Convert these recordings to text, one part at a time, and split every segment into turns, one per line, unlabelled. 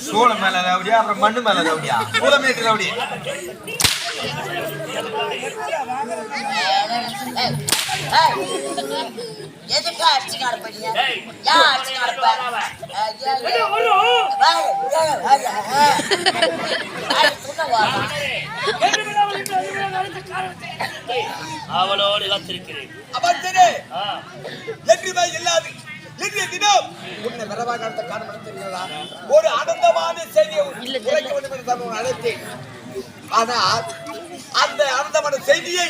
சூள மேல ரவுடியா அப்புறம் மண்ணு மேல ரவுடியா சூளமேட்டு ரவுடி
எதுக்கு அடிச்சு நடப்பீங்க ஏன் அடிச்சு நடப்ப
அவளோடு காத்திருக்கிறேன்
ஒரு ஆனந்தமான செய்தியை உரைக்க வேண்டும் என்று அழைத்தேன். ஆனால் அந்த ஆனந்தமான செய்தியை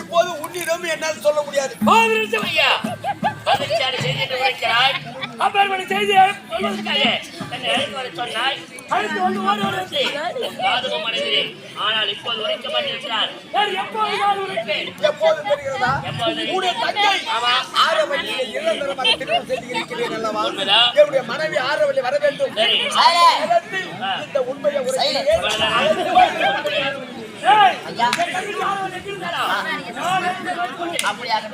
இப்போது உன்னிடம் என்னால் சொல்ல முடியாது.
ஆனால் இப்போது உரைக்க மாட்டிருக்கிறார்.
எப்போது தெரிகிறதா? உன்னுடைய தங்கை ஆரவல்லியை இளந்தரமாக திருமணம் செய்து இருக்கிறேன் அல்லவா? என்னுடைய மனைவி ஆரவல்லி வர வேண்டும். இந்த உண்மையை
அப்படியாக